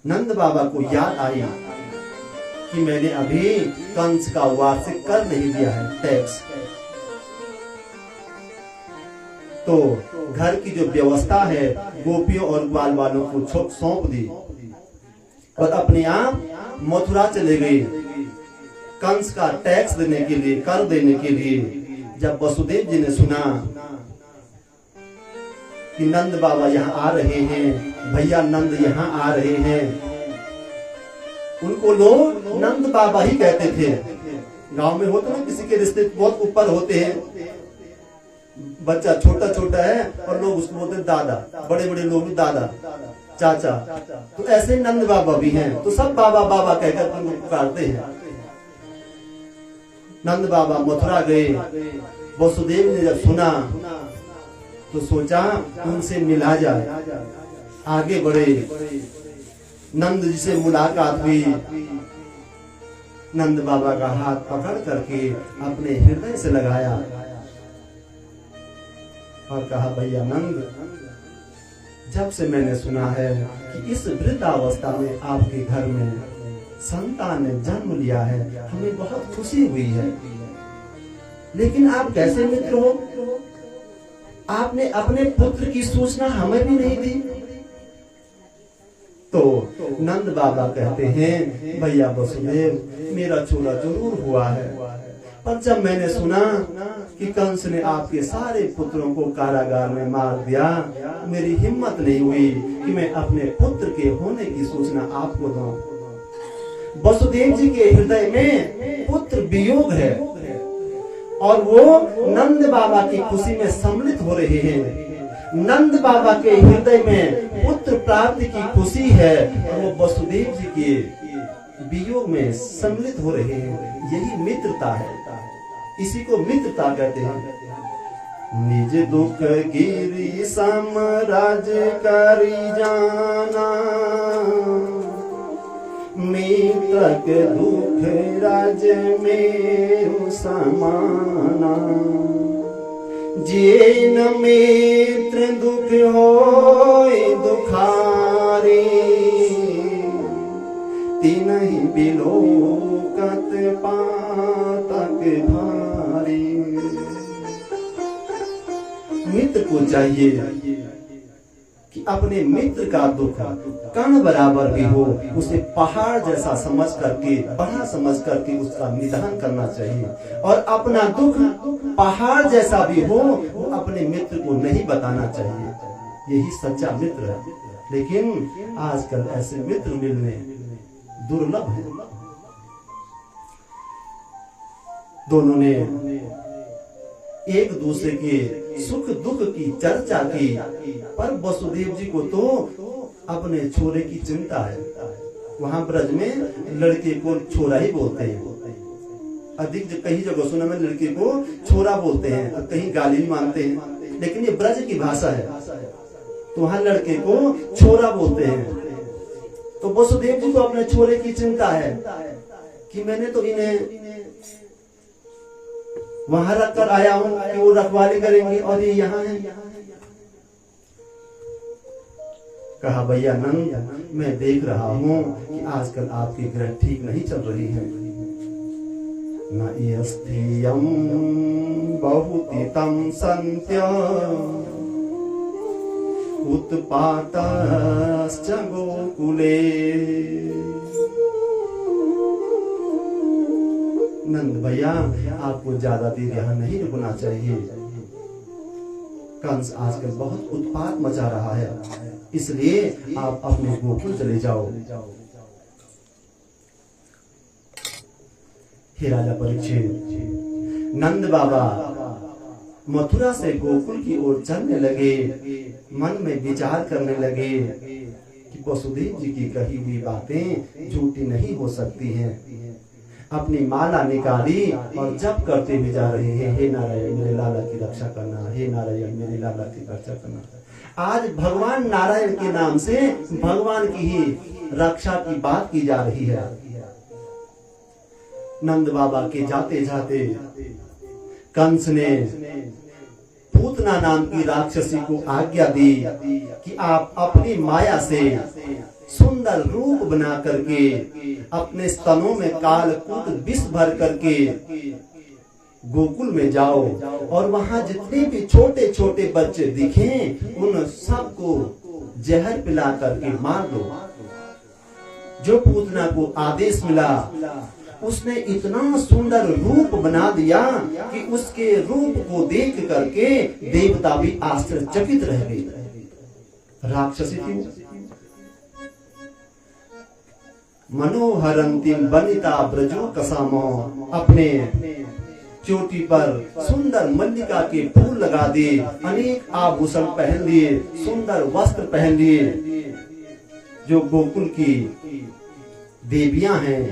नंद बाबा को याद आई कि मैंने अभी कंस का वार्षिक कर नहीं दिया है, टैक्स। तो घर की जो व्यवस्था है गोपियों और ग्वाल वालों को सौंप दी और अपने आप मथुरा चले गए कंस का टैक्स देने के लिए, कर देने के लिए। जब वसुदेव जी ने सुना कि नंद बाबा यहाँ आ रहे हैं, भैया नंद यहाँ आ रहे हैं, उनको लोग नंद बाबा ही कहते थे। गांव में होते ना, किसी के रिश्ते बहुत ऊपर होते हैं, बच्चा छोटा छोटा है और लोग उसको बोलते दादा, बड़े बड़े लोग भी दादा, चाचा। तो ऐसे नंद बाबा भी हैं, तो सब बाबा बाबा कहकर उनको पुकारते हैं। नंद बाबा मथुरा गए। वसुदेव ने जब सुना तो सोचा उनसे मिला जाए, आगे बढ़े। नंद जी से मुलाकात हुई। नंद बाबा का हाथ पकड़ करके अपने हृदय से लगाया और कहा, भैया नंद, जब से मैंने सुना है कि इस वृद्धावस्था में आपके घर में संतान ने जन्म लिया है, हमें बहुत खुशी हुई है। लेकिन आप कैसे मित्र हो? आपने अपने पुत्र की सूचना हमें भी नहीं दी। तो नंद बाबा कहते हैं, भैया वसुदेव, मेरा छोरा जरूर हुआ है, पर जब मैंने सुना कि कंस ने आपके सारे पुत्रों को कारागार में मार दिया, मेरी हिम्मत नहीं हुई कि मैं अपने पुत्र के होने की सूचना आपको दूं। वसुदेव जी के हृदय में पुत्र वियोग है और वो नंद बाबा की खुशी में सम्मिलित हो रहे हैं। नंद बाबा के हृदय में पुत्र प्राप्ति की खुशी है और वो वसुदेव जी के वियोग में सम्मिलित हो रहे हैं। यही मित्रता है, इसी को मित्रता कहते हैं। निज दुख गिरी समराज करी जाना, मित्रक दुख राज में समाना। जेन मित्र दुख होय दुखारी, तिनहि बिलोकत पातक भारी। मित्र को चाहिए कि अपने मित्र का दुख कण बराबर भी हो, उसे पहाड़ जैसा समझ करके, बड़ा समझ करके उसका निदान करना चाहिए। और अपना दुख पहाड़ जैसा भी हो, वो अपने मित्र को नहीं बताना चाहिए। यही सच्चा मित्र है। लेकिन आजकल ऐसे मित्र मिलने दुर्लभ है। दोनों ने एक दूसरे के सुख दुख की चर्चा की, पर वसुदेव जी को तो अपने छोरे की चिंता है। वहां ब्रज में लड़के को छोरा ही बोलते हैं। अधिक कई जगह सुना में लड़के को छोरा बोलते हैं और कहीं गाली भी मानते हैं, लेकिन ये ब्रज की भाषा है, तो वहां लड़के को छोरा बोलते हैं। तो वसुदेव जी को अपने छोरे की चिंता है कि मैंने तो इन्हें वहां रख कर आया हूं कि वो रखवाली करेंगे और ये यहाँ है। कहा, भैया नंद, मैं देख रहा हूं कि आजकल आपकी ग्रह ठीक नहीं चल रही है। न यस्थियं बहुतितं सन्त्य उत्पातश्च गोकुले। नंद भैया, आपको ज्यादा देर यहाँ नहीं रुकना चाहिए। कंस आजकल बहुत उत्पात मचा रहा है, इसलिए आप अपने गोकुल चले जाओ। हे राजा परीक्षित, नंद बाबा मथुरा से गोकुल की ओर चलने लगे। मन में विचार करने लगे कि वसुदेव जी की कही हुई बातें झूठी नहीं हो सकती हैं। अपनी माला निकाली और जप करते हुए जा रहे हैं, हे नारायण मेरे लाला की रक्षा करना, हे नारायण मेरे लाला की रक्षा करना। आज भगवान नारायण के नाम से भगवान की ही रक्षा की बात की जा रही है। नंद बाबा के जाते जाते कंस ने पूतना नाम की राक्षसी को आज्ञा दी कि आप अपनी माया से सुंदर रूप बना करके अपने स्तनों में कालकूट विष भर करके गोकुल में जाओ और वहां जितने भी छोटे छोटे बच्चे दिखें उन सबको जहर पिला करके मार दो। जो पूतना को आदेश मिला, उसने इतना सुंदर रूप बना दिया कि उसके रूप को देख करके देवता भी आश्चर्यचकित रह गए। राक्षसी थी। मनोहरंतिम बनिता ब्रजो कसामो, अपने चोटी पर सुंदर मल्लिका के फूल लगा दिए, अनेक आभूषण पहन लिए, सुंदर वस्त्र पहन लिए। जो गोकुल की देवियां हैं,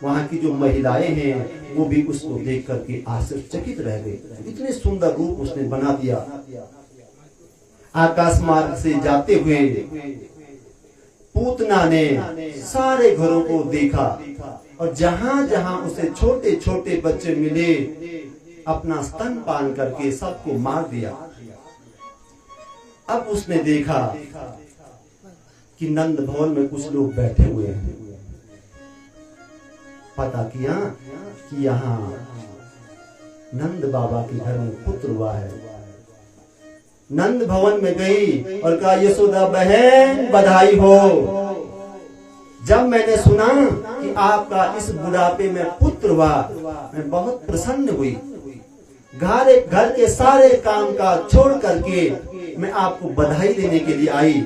वहां की जो महिलाएं हैं, वो भी उसको देख करके आश्चर्यचकित रह गए। इतने सुंदर रूप उसने बना दिया। आकाश मार्ग से जाते हुए पूतना ने सारे घरों को देखा और जहां जहां उसे छोटे छोटे बच्चे मिले, अपना स्तनपान करके सबको मार दिया। अब उसने देखा कि नंद भवन में कुछ लोग बैठे हुए हैं। पता किया कि यहाँ नंद बाबा के घर में पुत्र हुआ है। नंद भवन में गई और कहा, यशोदा बहन बधाई हो। जब मैंने सुना कि आपका इस बुढ़ापे में पुत्र हुआ, मैं बहुत प्रसन्न हुई। घर के सारे काम का छोड़ करके मैं आपको बधाई देने के लिए आई,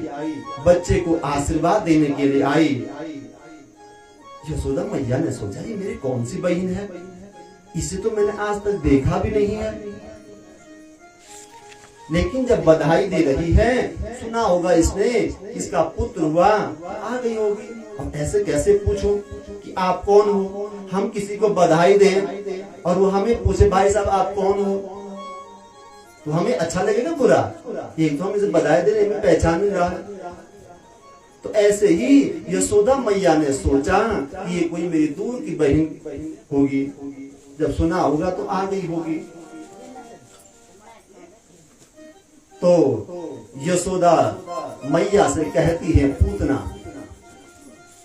बच्चे को आशीर्वाद देने के लिए आई। यशोदा मैया ने सोचा, ये मेरी कौन सी बहन है, इसे तो मैंने आज तक देखा भी नहीं है। लेकिन जब बधाई दे रही है, सुना होगा इसने इसका पुत्र हुआ, आ गई होगी। अब ऐसे कैसे पूछो कि आप कौन हो? हम किसी को बधाई दें और वो हमें पूछे भाई साहब आप कौन हो, तो हमें अच्छा लगेगा बुरा? एक तो हम इसे बधाई दे रहे, हमें पहचान नहीं रहा। तो ऐसे ही यशोदा मैया ने सोचा कि ये कोई मेरी दूर की बहन होगी, जब सुना होगा तो आ गई होगी। तो यशोदा मैया से कहती है, पूतना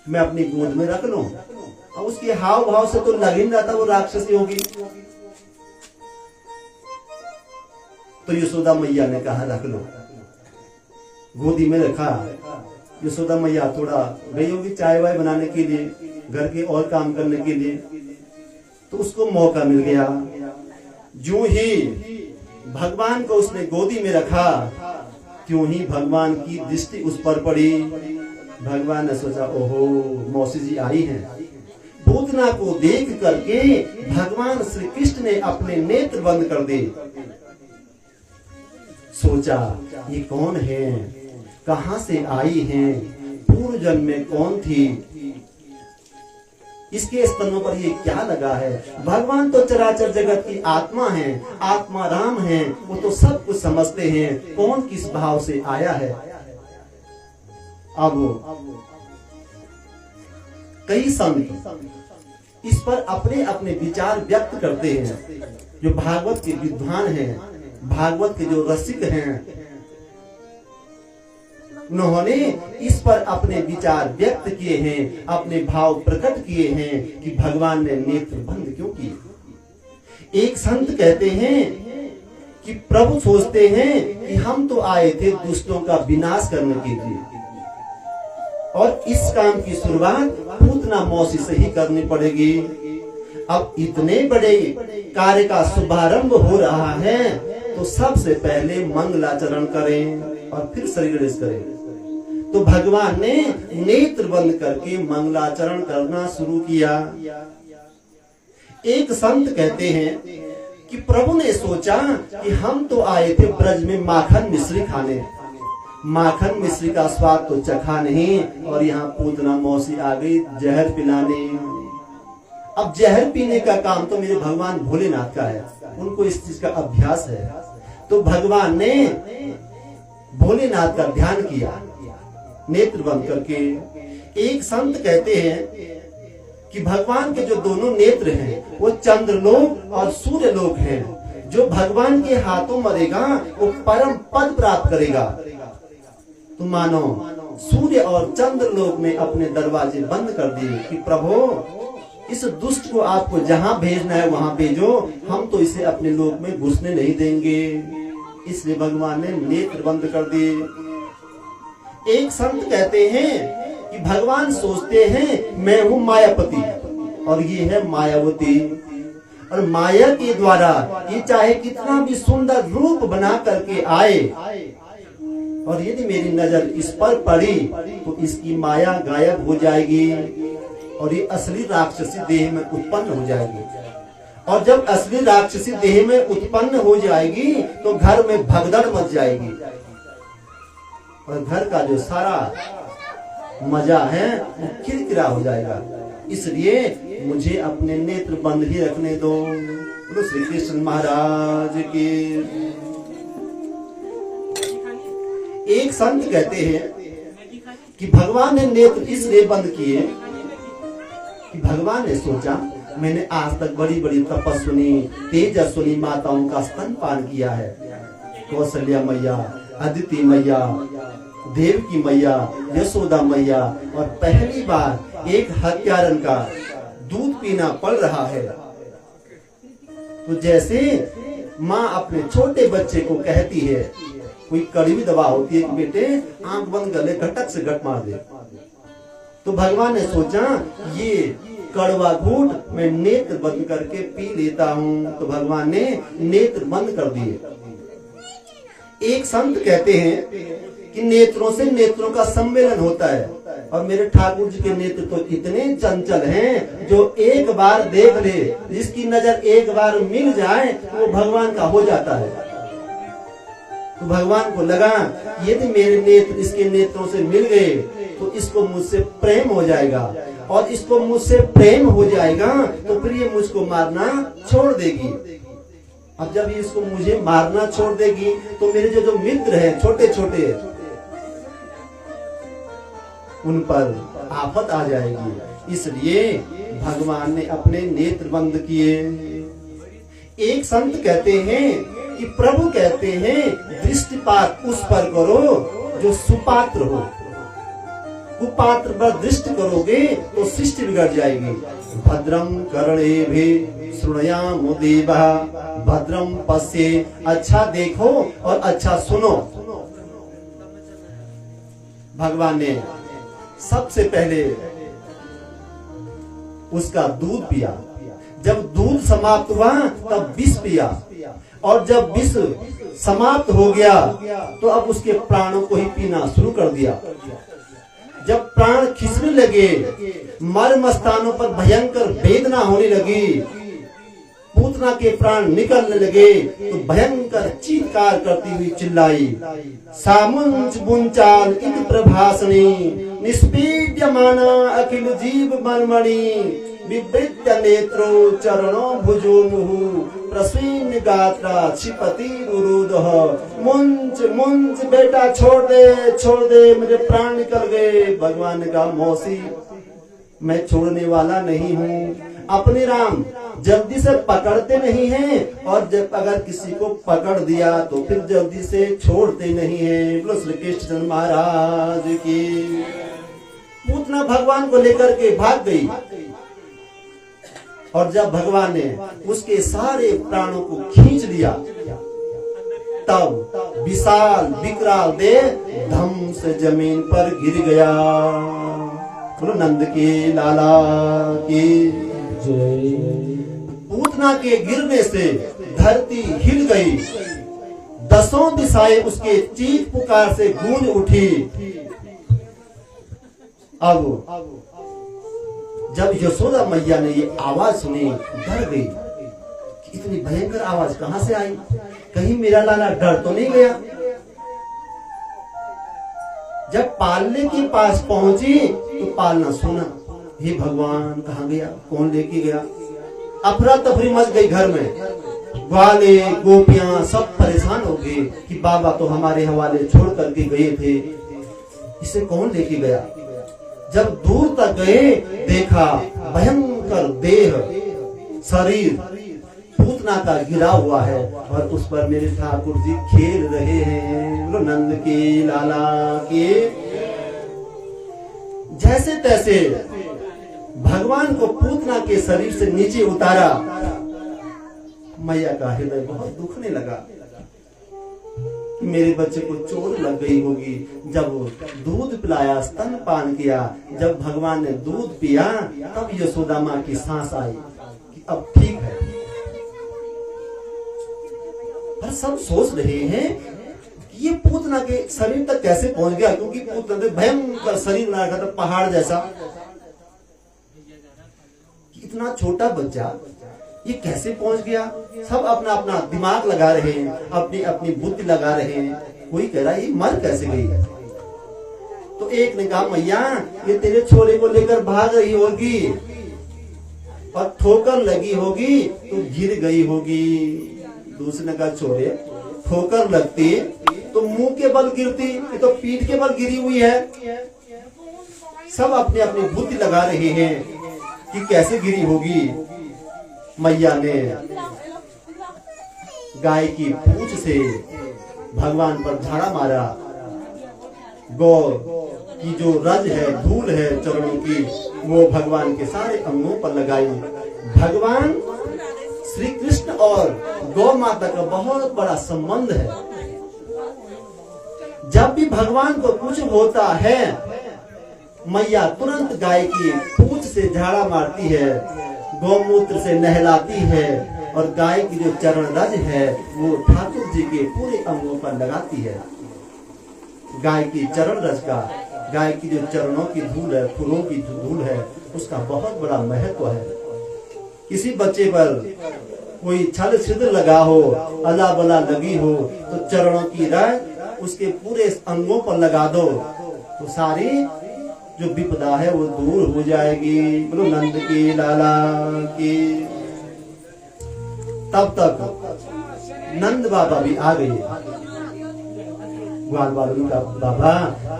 मैं अपनी गोद में रख लूं? और उसके हाव भाव से तो लग ही नहीं रहा था वो राक्षसी होगी। तो यशोदा मैया ने कहा रख लो। गोदी में रखा। यशोदा मैया थोड़ा गई होगी चाय वाय बनाने के लिए, घर के और काम करने के लिए, तो उसको मौका मिल गया। जो ही भगवान को उसने गोदी में रखा, क्यों ही भगवान की दृष्टि उस पर पड़ी। भगवान ने सोचा, ओहो मौसी जी आई हैं। पूतना को देख करके भगवान श्री कृष्ण ने अपने नेत्र बंद कर दिए। सोचा ये कौन है, कहां से आई हैं, पूर्व जन्म में कौन थी, इसके स्तनों पर ये क्या लगा है। भगवान तो चराचर जगत की आत्मा है, आत्मा राम है, वो तो सब कुछ समझते हैं, कौन किस भाव से आया है। अब कई संत इस पर अपने अपने विचार व्यक्त करते हैं। जो भागवत के विद्वान हैं, भागवत के जो रसिक हैं, उन्होंने इस पर अपने विचार व्यक्त किए हैं, अपने भाव प्रकट किए हैं कि भगवान ने नेत्र बंद क्यों किए। एक संत कहते हैं कि प्रभु सोचते हैं कि हम तो आए थे दुष्टों का विनाश करने के लिए, और इस काम की शुरुआत पूतना मौसी से ही करनी पड़ेगी। अब इतने बड़े कार्य का शुभारंभ हो रहा है, तो सबसे पहले मंगलाचरण करें और फिर शरीर करें। तो भगवान ने नेत्र बंद करके मंगलाचरण करना शुरू किया। एक संत कहते हैं कि प्रभु ने सोचा कि हम तो आए थे ब्रज में माखन मिश्री खाने, माखन मिश्री का स्वाद तो चखा नहीं, और यहाँ पूतना मौसी आ गई जहर पिलाने। अब जहर पीने का काम तो मेरे भगवान भोलेनाथ का है, उनको इस चीज का अभ्यास है। तो भगवान ने भोलेनाथ का ध्यान किया नेत्र बंद करके। एक संत कहते हैं कि भगवान के जो दोनों नेत्र हैं वो चंद्रलोक और सूर्यलोक हैं। जो भगवान के हाथों मरेगा वो परम पद प्राप्त करेगा। तो मानो सूर्य और चंद्र लोक में अपने दरवाजे बंद कर दिए कि प्रभु इस दुष्ट को आपको जहां भेजना है वहां भेजो, हम तो इसे अपने लोक में घुसने नहीं देंगे। इसलिए भगवान ने नेत्र बंद कर दिए। एक संत कहते हैं कि भगवान सोचते हैं मैं हूं मायापति और ये है मायावती, और माया के द्वारा ये चाहे कितना भी सुंदर रूप बना करके आए, और यदि मेरी नजर इस पर पड़ी तो इसकी माया गायब हो जाएगी और ये असली राक्षसी देह में उत्पन्न हो जाएगी। और जब असली राक्षसी देह में उत्पन्न हो जाएगी तो घर में भगदड़ मच जाएगी और घर का जो सारा मजा है वो किरकिरा हो जाएगा। इसलिए मुझे अपने नेत्र बंद ही रखने दो। बोलो श्री कृष्ण महाराज की। एक संत कहते हैं कि भगवान ने नेत्र इसलिए बंद किए कि भगवान ने सोचा मैंने आज तक बड़ी बड़ी तपस्विनी तेजस्विनी माताओं का स्तनपान किया है, कौशल्या मैया, अदिति मैया, देवकी मैया, यशोदा मैया, और पहली बार एक हत्यारन का दूध पीना पड़ रहा है। तो जैसे माँ अपने छोटे बच्चे को कहती है, कोई कड़वी दवा होती है कि बेटे आंख बंद कर ले, घटक से घट मार दे, तो भगवान ने सोचा ये कड़वा घूट मैं नेत्र बंद करके पी लेता हूँ। तो भगवान ने नेत्र बंद कर दिए। एक संत कहते हैं कि नेत्रों से नेत्रों का सम्मेलन होता है, और मेरे ठाकुर जी के नेत्र तो इतने चंचल हैं जो एक बार देख ले, जिसकी नजर एक बार मिल जाए तो वो भगवान का हो जाता है। तो भगवान को लगा यदि मेरे नेत्र इसके नेत्रों से मिल गए तो इसको मुझसे प्रेम हो जाएगा, और इसको मुझसे प्रेम हो जाएगा तो फिर ये मुझको मारना छोड़ देगी। अब जब ये इसको मुझे मारना छोड़ देगी तो मेरे जो मित्र हैं छोटे छोटे, उन पर आफत आ जाएगी। इसलिए भगवान ने अपने नेत्र बंद किए। एक संत कहते हैं कि प्रभु कहते हैं दृष्टिपात उस पर करो जो सुपात्र हो, कुपात्र पर दृष्टि करोगे तो सृष्टि बिगड़ जाएगी। भद्रम कर्णेभिः शृणुयाम देवः भद्रम पश्ये, अच्छा देखो और अच्छा सुनो। भगवान ने सबसे पहले उसका दूध पिया, जब दूध समाप्त हुआ तब विष पिया, और जब विष समाप्त हो गया तो अब उसके प्राणों को ही पीना शुरू कर दिया। जब प्राण खिंचने लगे, मर्म स्थानों पर भयंकर वेदना होने लगी, पूतना के प्राण निकलने लगे, तो भयंकर चीत्कार करती हुई चिल्लाई, सामुंच बुंचाल इन प्रभासनी निष्पीड्यमाना अखिल जीव मर्मणि विवृत्य नेत्रो चरणों भुजो मुहु प्रस्वीन गात्रा क्षिपति रुरुदह। मुंच मुंच बेटा छोड़ दे मेरे प्राण निकल गए। भगवान ने कहा मौसी मैं छोड़ने वाला नहीं हूँ। अपने राम जल्दी से पकड़ते नहीं हैं, और जब अगर किसी को पकड़ दिया तो फिर जल्दी से छोड़ते नहीं हैं। बोलो श्री कृष्ण महाराज की। पूतना भगवान को लेकर के भाग गई, और जब भगवान ने उसके सारे प्राणों को खींच लिया तब विशाल विकराल देह धम से जमीन पर गिर गया। बोलो नंद के लाला की जय। पूतना के गिरने से धरती हिल गई, दसों दिशाएं उसके चीख पुकार से गूंज उठी। अब जब यशोदा मैया ने ये आवाज सुनी डर गई कि इतनी भयंकर आवाज कहां से आई, कहीं मेरा लाला डर तो नहीं गया। जब पालने के पास पहुंची तो पालना सुना, हे भगवान कहां गया, कौन लेके गया। अफरा तफरी मच गई घर में, ग्वाले गोपियां सब परेशान हो गए कि बाबा तो हमारे हवाले छोड़ करके गए थे, इसे कौन लेके गया। जब दूर तक गए देखा भयंकर देह शरीर पूतना का गिरा हुआ है, और उस पर मेरे ठाकुर जी खेल रहे हैं। बोलो नंद की लाला की। जैसे तैसे भगवान को पूतना के शरीर से नीचे उतारा। मैया का हृदय बहुत दुखने लगा कि मेरे बच्चे को चोट लग गई होगी। जब दूध पिलाया, स्तन पान किया, जब भगवान ने दूध पिया, तब यशोदा माँ की सांस आई कि अब ठीक है। पर सब सोच रहे हैं कि ये पूतना के शरीर तक कैसे पहुंच गया, क्योंकि पूतना तो भयंकर शरीर बना रखा था, पहाड़ जैसा। इतना छोटा बच्चा ये कैसे पहुंच गया। सब अपना अपना दिमाग लगा रहे हैं, अपनी अपनी बुद्धि लगा रहे हैं। कोई कह रहा है ये मर कैसे गई। तो एक ने कहा मैया ये तेरे छोरे को लेकर भाग रही होगी और ठोकर लगी होगी तो गिर गई होगी। दूसरे ने कहा छोरे ठोकर लगती तो मुंह के बल गिरती, ये तो पीठ के बल गिरी हुई है। सब अपनी अपनी बुद्धि लगा रहे हैं कि कैसे गिरी होगी। मैया ने गाय की पूंछ से भगवान पर झाड़ा मारा। गौ की जो रज है, धूल है चरणों की, वो भगवान के सारे अंगों पर लगाई। भगवान श्री कृष्ण और गौ माता का बहुत बड़ा संबंध है। जब भी भगवान को कुछ होता है, मैया तुरंत गाय की पूंछ से झाड़ा मारती है, गौमूत्र से नहलाती है और गाय की जो चरण रज है वो ठाकुर जी के पूरे अंगों पर लगाती है। गाय की चरण रज का, गाय की जो चरणों की धूल है, फूलों की धूल है, उसका बहुत बड़ा महत्व है। किसी बच्चे पर कोई छल छिद्र लगा हो, अला बला लगी हो, तो चरणों की रज उसके पूरे अंगों पर लगा दो तो सारी जो विपदा है वो दूर हो जाएगी। बोलो नंद की लाला की। तब तक नंद बाबा भी आ गए। ग्वाल वालों का बाबा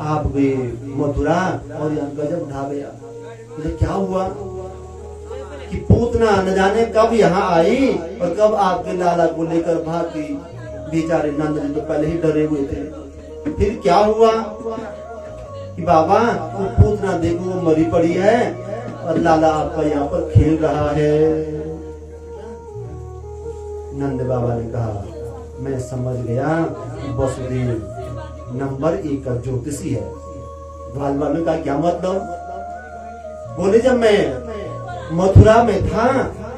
आप गए मथुरा और यहाँ गजब ढा गया। बोले क्या हुआ कि पूतना न जाने कब यहाँ आई और कब आपके लाला को लेकर भागी। बेचारे नंद जी तो पहले ही डरे हुए थे। फिर क्या हुआ कि बाबा वो पूतना देखो वो मरी पड़ी है और लाला आपका यहाँ पर खेल रहा है। नंद बाबा ने कहा मैं समझ गया वसुदेव नंबर 1 का ज्योतिषी है। ग्वाल वालों का क्या मतलब। बोले जब मैं मथुरा में था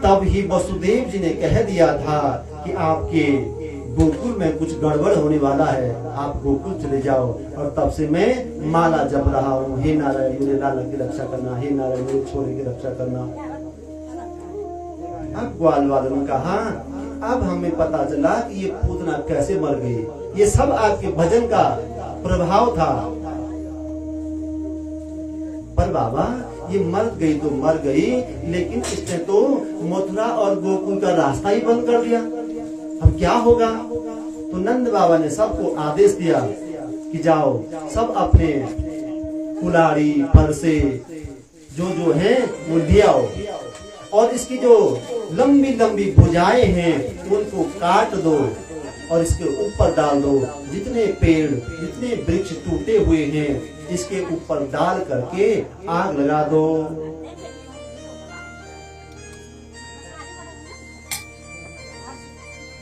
तब ही वसुदेव जी ने कह दिया था कि आपके गोकुल में कुछ गड़बड़ होने वाला है, आप गोकुल चले जाओ। और तब से मैं माला जप रहा हूँ, हे नारायण मेरे लाला की रक्षा करना, हे नारायण मेरे छोरे की रक्षा करना। अब ग्वाल वालों ने कहा अब हमें पता चला कि ये पूतना कैसे मर गई। ये सब आपके भजन का प्रभाव था। पर बाबा ये मर गई तो मर गई, लेकिन इसने तो मथुरा और गोकुल का रास्ता ही बंद कर दिया। अब क्या होगा। तो नंद बाबा ने सबको आदेश दिया कि जाओ सब अपने कुलाड़ी फरसे जो है वो ले आओ और इसकी जो लंबी लंबी भुजाएं हैं उनको काट दो और इसके ऊपर डाल दो। जितने पेड़ जितने वृक्ष टूटे हुए हैं इसके ऊपर डाल करके आग लगा दो।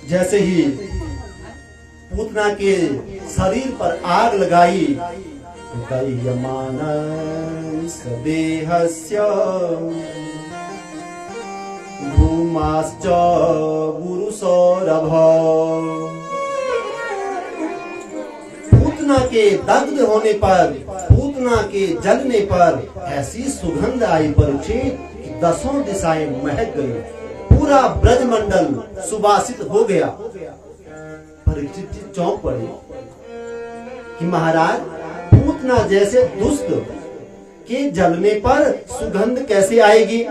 जैसे ही पूतना के शरीर पर आग लगाई देहस्य भूमाश्च गुरुसौरभ। पूतना के दग्ध होने पर, पूतना के जलने पर ऐसी सुगंध आई परीक्षित कि 10 दिशाएं महक गई। पूरा ब्रजमंडल सुवासित हो गया। परीक्षित जी चौंक पड़े कि महाराज पूतना जैसे दुष्ट के जलने पर सुगंध कैसे आएगी।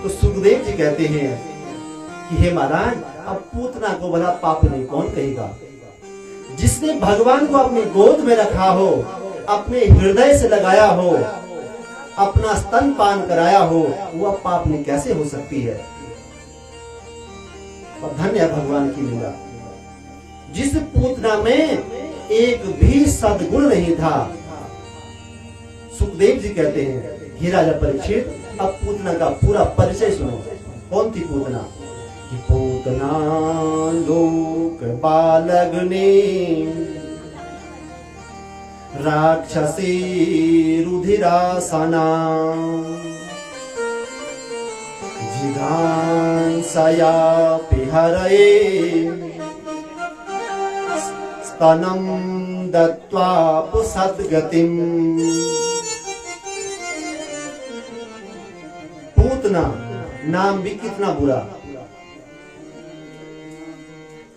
तो सुखदेव जी कहते हैं कि हे महाराज अब पूतना को भला पापनी कौन कहेगा। जिसने भगवान को अपनी गोद में रखा हो, अपने हृदय से लगाया हो, अपना स्तन पान कराया हो, वह पापनी कैसे हो सकती है। और धन्य है भगवान की लीला। जिस पूतना में एक भी सद्गुण नहीं था, सुखदेव जी कहते हैं, हे राजा परीक्षित, अब पूतना का पूरा परिचय सुनो। कौन थी पूतना? कि पूतना लोक बालग्नि राक्षसी रुधिरासना जिघांसया पिहरये स्तनं दत्त्वा पुसद्गतिम्। पूतना नाम भी कितना बुरा।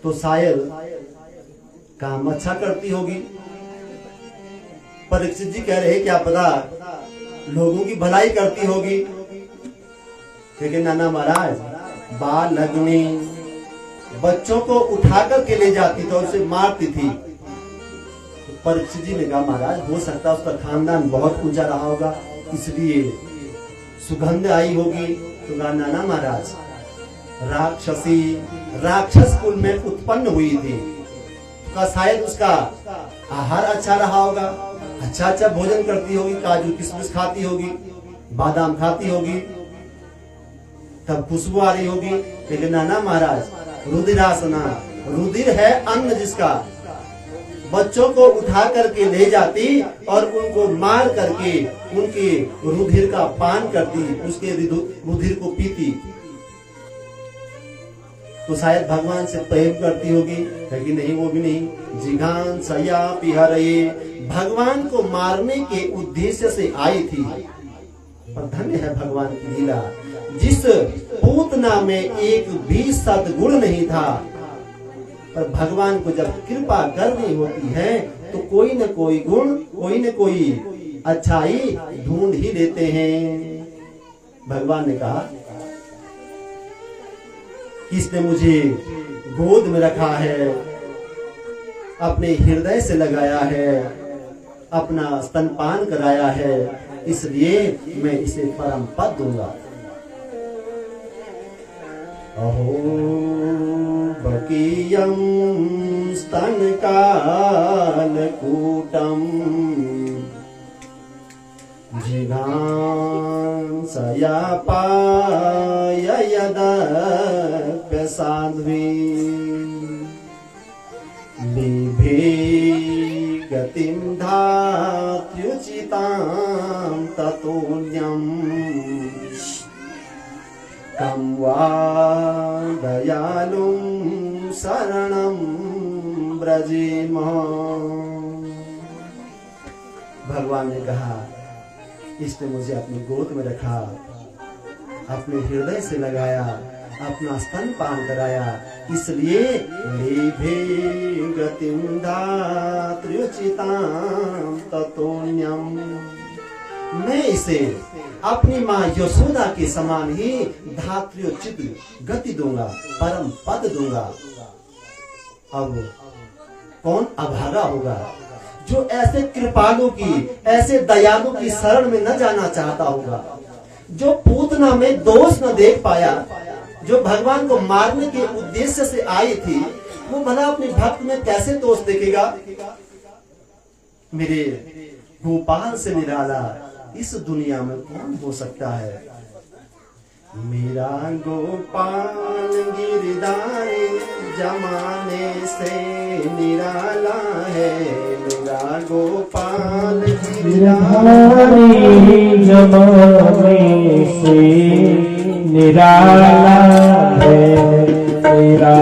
तो शायद काम अच्छा करती होगी। परीक्षित जी कह रहे क्या पता लोगों की भलाई करती होगी। लेकिन नाना महाराज, बाल लगने बच्चों को उठा करके ले जाती तो उसे मारती थी। तो परीक्षित जी ने कहा महाराज, हो सकता है उसका खानदान बहुत ऊंचा रहा होगा, इसलिए सुगंध आई होगी। तो कहा नाना महाराज, राक्षसी राक्षस कुल में उत्पन्न हुई थी, तो शायद उसका आहार अच्छा रहा होगा, अच्छा अच्छा भोजन करती होगी, काजू किशमिश खाती होगी, बादाम खाती होगी, तब खुशबू आ रही होगी। लेकिन नाना महाराज, रुधिरासना, रुधिर है अन्न जिसका, बच्चों को उठा करके ले जाती और उनको मार करके उनके रुधिर का पान करती, उसके रुधिर को पीती। तो शायद भगवान से प्रेम करती होगी, लेकिन नहीं, वो भी नहीं। जिघांसया पिहरये, भगवान को मारने के उद्देश्य से आई थी। पर धन्य है भगवान की लीला, जिस पूतना में एक भी सद्गुण नहीं था, पर भगवान को जब कृपा करनी होती है तो कोई न कोई गुण, कोई न कोई अच्छाई ढूंढ ही लेते हैं। भगवान ने कहा, किसने मुझे गोद में रखा है, अपने हृदय से लगाया है, अपना स्तनपान कराया है, इसलिए मैं इसे परम पद दूंगा। अहो बकीयं स्तनकालकूटम् जिघांसया पाययदप्य साध्वी लेभे गतिं धात्युचितां ततोऽन्यम् कं वा दयालुं शरणं ब्रजेम। भगवान ने कहा, इसने मुझे अपनी गोद में रखा, अपने हृदय से लगाया, अपना स्तनपान कराया, इसलिए लेभे गतिं धात्र्युचितां ततोऽन्यम्, मैं इसे अपनी माँ यशोदा के समान ही धात्र्योचित गति दूंगा, परम पद दूंगा। अब कौन अभागा होगा जो ऐसे कृपालु की, ऐसे दयालु की शरण में न जाना चाहता होगा, जो पूतना में दोष न देख पाया, जो भगवान को मारने के उद्देश्य से आई थी, वो भला अपने भक्त में कैसे दोष देखेगा। मेरे गोपाल से निराला इस दुनिया में कौन हो सकता है। मेरा गोपाल गिरधारी जमाने से निराला है, मेरा गोपाल गिरधारी जमाने से निराला है, मेरा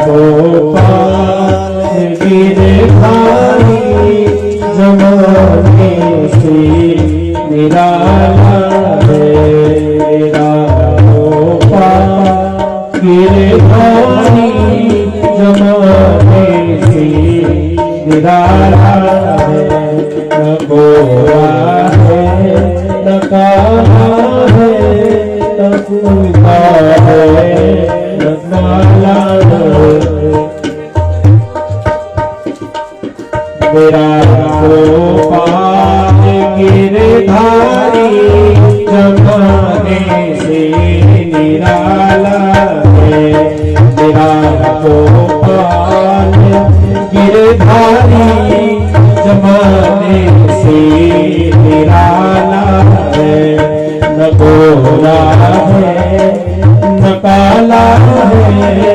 गोपाल गिरधारी जमाने से निराला है, मेरा गोपाल गिरधारी जमाने से निराला है। न गोरा है न काला है, न कूदा है न काला है, मेरा गोपाल गिरधारी जमाने से निराला है। गोरा है न काला है